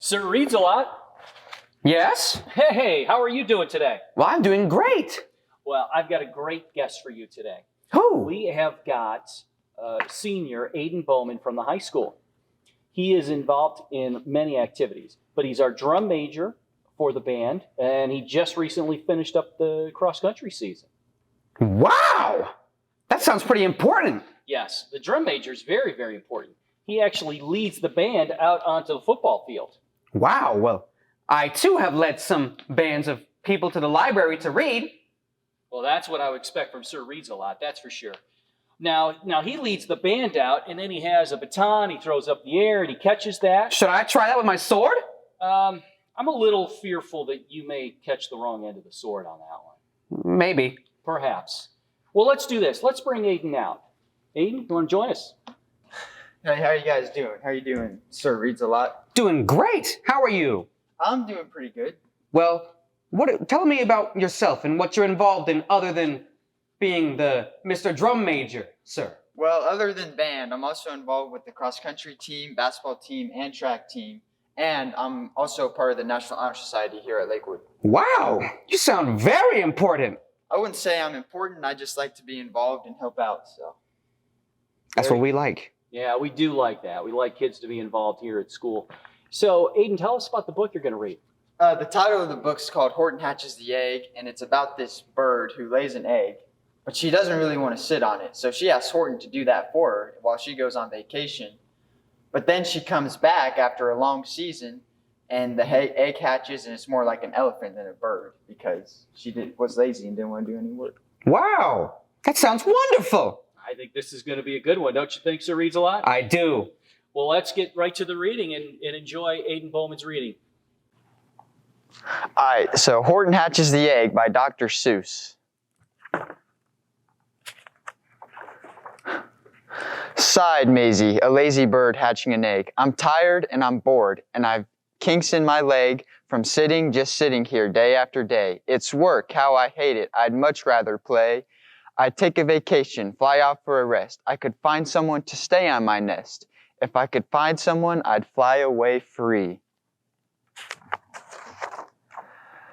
Sir reads a lot. Yes? Hey, how are you doing today? Well, I'm doing great. Well, I've got a great guest for you today. Who? We have got senior Aiden Bowman from the high school. He is involved in many activities, but he's our drum major for the band, and he just recently finished up the cross-country season. Wow! That sounds pretty important. Yes, the drum major is very, very important. He actually leads the band out onto the football field. Wow, well, I too have led some bands of people to the library to read. Well, that's what I would expect from Sir Reads a Lot, that's for sure. Now he leads the band out, and then he has a baton, he throws up the air, and he catches that. Should I try that with my sword? I'm a little fearful that you may catch the wrong end of the sword on that one. Maybe. Perhaps. Well, let's do this. Let's bring Aiden out. Aiden, you want to join us? Hey, how are you guys doing? How are you doing? Sir Reads a Lot. Doing great. How are you? I'm doing pretty good. Well, tell me about yourself and what you're involved in other than being the Mr. Drum Major, sir. Well, other than band, I'm also involved with the cross-country team, basketball team, and track team. And I'm also part of the National Honor Society here at Lakewood. Wow, you sound very important. I wouldn't say I'm important. I just like to be involved and help out. So That's what we like. Yeah, we do like that. We like kids to be involved here at school. So, Aiden, tell us about the book you're going to read. The title of the book is called Horton Hatches the Egg, and it's about this bird who lays an egg, but she doesn't really want to sit on it. So she asks Horton to do that for her while she goes on vacation. But then she comes back after a long season, and the egg hatches, and it's more like an elephant than a bird because she was lazy and didn't want to do any work. Wow, that sounds wonderful. I think this is going to be a good one. Don't you think, Sir Reads a Lot? I do. Well, let's get right to the reading and enjoy Aiden Bowman's reading. All right, so Horton Hatches the Egg by Dr. Seuss. Sighed Maisie, a lazy bird hatching an egg. I'm tired and I'm bored, and I've kinks in my leg from just sitting here day after day. It's work, how I hate it. I'd much rather play. I'd take a vacation, fly off for a rest. I could find someone to stay on my nest. If I could find someone, I'd fly away free.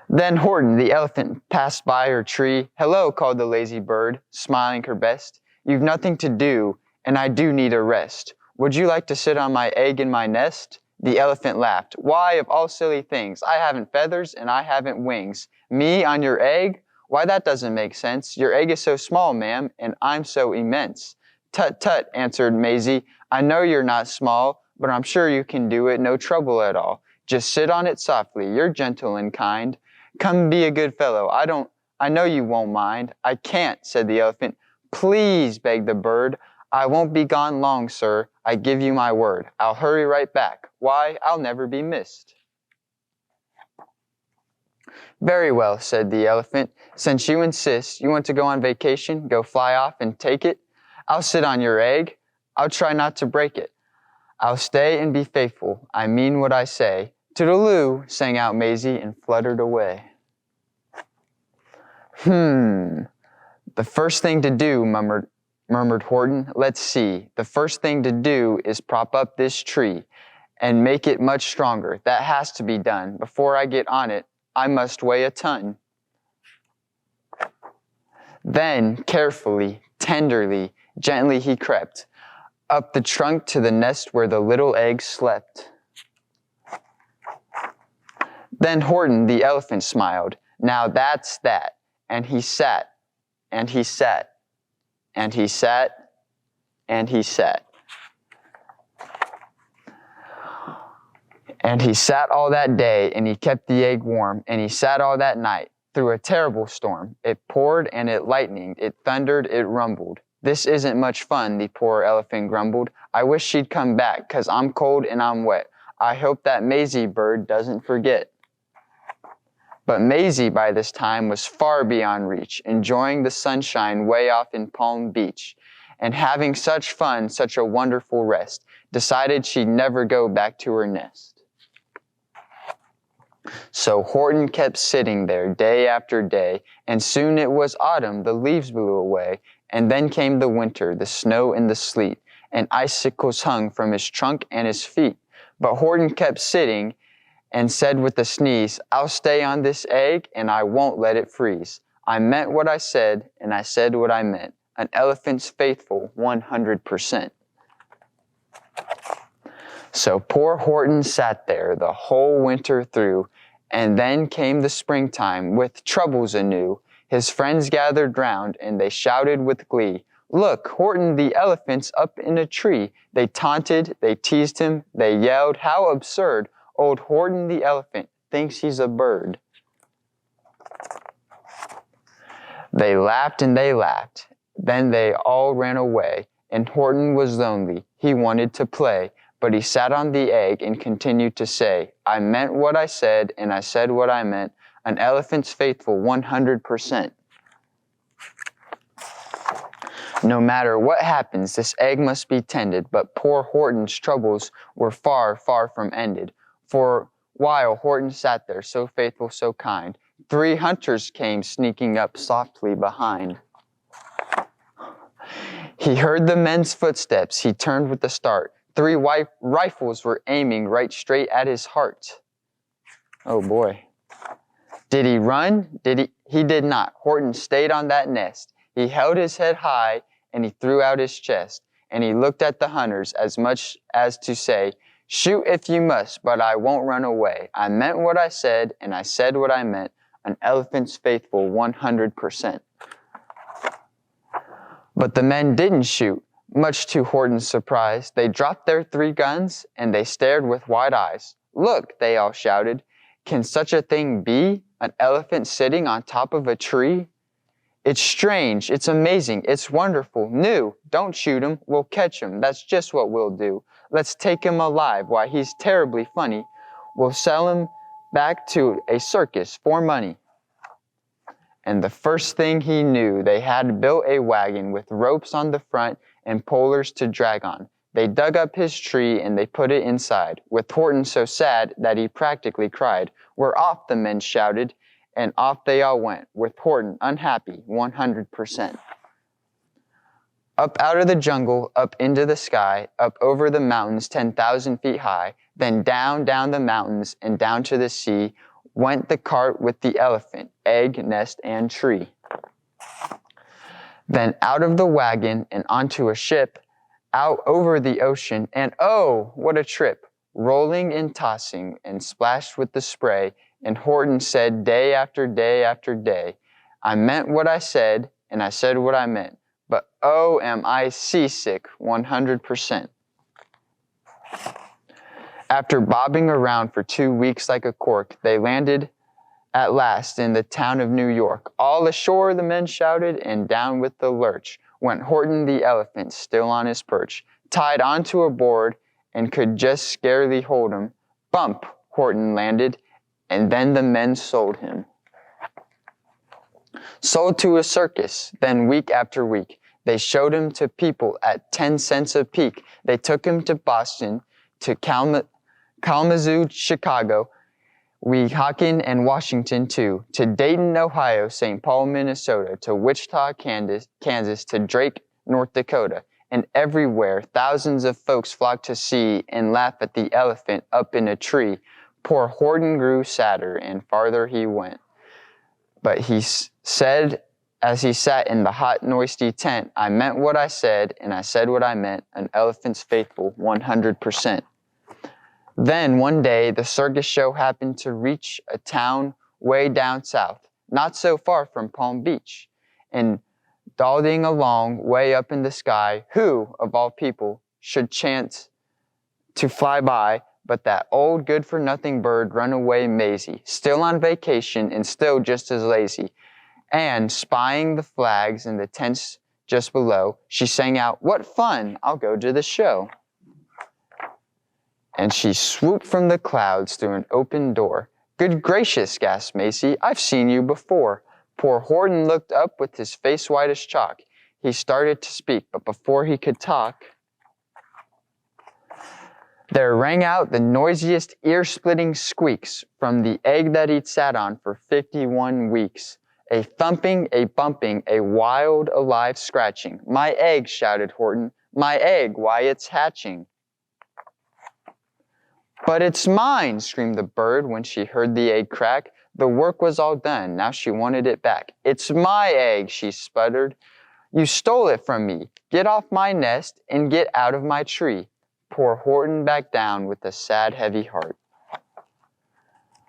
Then Horton, the elephant, passed by her tree. Hello, called the lazy bird, smiling her best. You've nothing to do, and I do need a rest. Would you like to sit on my egg in my nest? The elephant laughed. Why, of all silly things, I haven't feathers and I haven't wings. Me on your egg? Why, that doesn't make sense. Your egg is so small, ma'am, and I'm so immense. Tut, tut, answered Maisie. I know you're not small, but I'm sure you can do it, no trouble at all. Just sit on it softly, you're gentle and kind. Come be a good fellow, I know you won't mind. I can't, said the elephant. Please, begged the bird. I won't be gone long, sir. I give you my word. I'll hurry right back. Why, I'll never be missed. Very well, said the elephant. Since you insist, you want to go on vacation, go fly off and take it. I'll sit on your egg. I'll try not to break it. I'll stay and be faithful. I mean what I say. Toodaloo, sang out Maisie and fluttered away. The first thing to do, murmured Horton. Let's see. The first thing to do is prop up this tree and make it much stronger. That has to be done. Before I get on it, I must weigh a ton. Then, carefully, tenderly, gently he crept up the trunk to the nest where the little egg slept. Then Horton, the elephant, smiled. Now that's that. And he sat, and he sat, and he sat, and he sat. And he sat all that day, and he kept the egg warm, and he sat all that night through a terrible storm. It poured and it lightened, it thundered, it rumbled. This isn't much fun, the poor elephant grumbled. I wish she'd come back, 'cause I'm cold and I'm wet. I hope that Maisie bird doesn't forget. But Maisie by this time was far beyond reach, enjoying the sunshine way off in Palm Beach, and having such fun, such a wonderful rest, decided she'd never go back to her nest. So Horton kept sitting there day after day, and soon it was autumn, the leaves blew away, and then came the winter, the snow and the sleet, and icicles hung from his trunk and his feet. But Horton kept sitting, and said with a sneeze, "I'll stay on this egg and I won't let it freeze. I meant what I said and I said what I meant. An elephant's faithful 100%. So poor Horton sat there the whole winter through, and then came the springtime with troubles anew. His friends gathered round and they shouted with glee, "Look, Horton the elephant's up in a tree." They taunted, they teased him, they yelled, "How absurd! Old Horton the elephant thinks he's a bird." They laughed and they laughed. Then they all ran away, and Horton was lonely. He wanted to play, but he sat on the egg and continued to say, "I meant what I said, and I said what I meant. An elephant's faithful 100%. No matter what happens, this egg must be tended." But poor Horton's troubles were far, far from ended. For a while Horton sat there, so faithful, so kind. 3 hunters came sneaking up softly behind. He heard the men's footsteps. He turned with a start. 3 rifles were aiming right straight at his heart. Oh boy. Did he run? He did not. Horton stayed on that nest. He held his head high and he threw out his chest. And he looked at the hunters as much as to say, "Shoot if you must, but I won't run away. I meant what I said and I said what I meant. An elephant's faithful 100%. But the men didn't shoot. Much to Horton's surprise, they dropped their 3 guns and they stared with wide eyes. "Look," they all shouted, "can such a thing be? An elephant sitting on top of a tree? It's strange, it's amazing, it's wonderful, new. Don't shoot him, we'll catch him, that's just what we'll do. Let's take him alive, why he's terribly funny. We'll sell him back to a circus for money." And the first thing he knew, they had built a wagon with ropes on the front and polers to drag on. They dug up his tree and they put it inside, with Horton so sad that he practically cried. "We're off," the men shouted, and off they all went, with Horton unhappy 100%. Up out of the jungle, up into the sky, up over the mountains 10,000 feet high, then down, down the mountains and down to the sea, went the cart with the elephant, egg, nest, and tree. Then out of the wagon and onto a ship, out over the ocean, and oh, what a trip! Rolling and tossing and splashed with the spray, and Horton said day after day after day, "I meant what I said, and I said what I meant, but oh, am I seasick 100%. After bobbing around for 2 weeks like a cork, they landed at last in the town of New York. "All ashore," the men shouted, and down with the lurch went Horton the elephant, still on his perch, tied onto a board and could just scarcely hold him. Bump! Horton landed, and then the men sold him. Sold to a circus, then week after week, they showed him to people at 10 cents a peek. They took him to Boston, to Kalamazoo, Chicago, Weehawken and Washington too, to Dayton, Ohio, St. Paul, Minnesota, to Wichita, Kansas, to Drake, North Dakota, and everywhere thousands of folks flocked to see and laugh at the elephant up in a tree. Poor Horton grew sadder and farther he went. But he said, as he sat in the hot, noisy tent, "I meant what I said, and I said what I meant, an elephant's faithful 100%. Then one day, the circus show happened to reach a town way down south, not so far from Palm Beach. And dawdling along way up in the sky, who, of all people, should chance to fly by but that old good-for-nothing bird, Runaway Maisie, still on vacation and still just as lazy. And spying the flags in the tents just below, she sang out, 'What fun! I'll go to the show.' And she swooped from the clouds through an open door. 'Good gracious,' gasped Macy, 'I've seen you before.' Poor Horton looked up with his face white as chalk. He started to speak, but before he could talk, there rang out the noisiest ear-splitting squeaks from the egg that he'd sat on for 51 weeks. A thumping, a bumping, a wild, alive scratching. 'My egg,' shouted Horton. 'My egg, why it's hatching.' But it's mine, screamed the bird when she heard the egg crack. The work was all done, now she wanted it back. It's my egg, she sputtered. You stole it from me. Get off my nest and get out of my tree. Poor Horton backed down with a sad, heavy heart.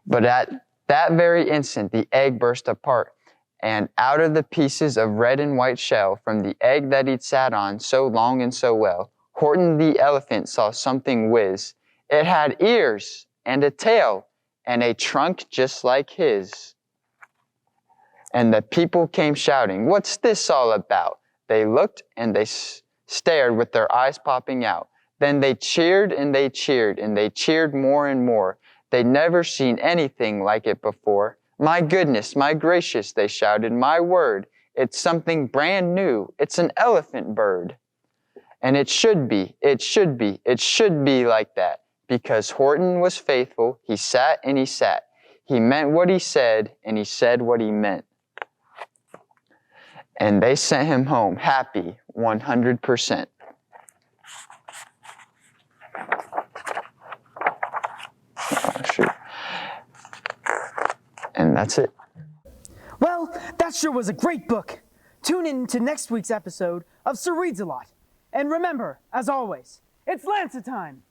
But at that very instant, the egg burst apart, and out of the pieces of red and white shell from the egg that he'd sat on so long and so well, Horton the elephant saw something whiz. It had ears and a tail and a trunk just like his. And the people came shouting, "What's this all about?" They looked and they stared with their eyes popping out. Then they cheered and they cheered and they cheered more and more. They'd never seen anything like it before. "My goodness, my gracious," they shouted, "my word, it's something brand new. It's an elephant bird. And it should be like that." Because Horton was faithful, he sat and he sat. He meant what he said and he said what he meant. And they sent him home happy 100%. Oh, shoot. And that's it. Well, that sure was a great book. Tune in to next week's episode of Sir Reads a Lot. And remember, as always, it's Lancer time.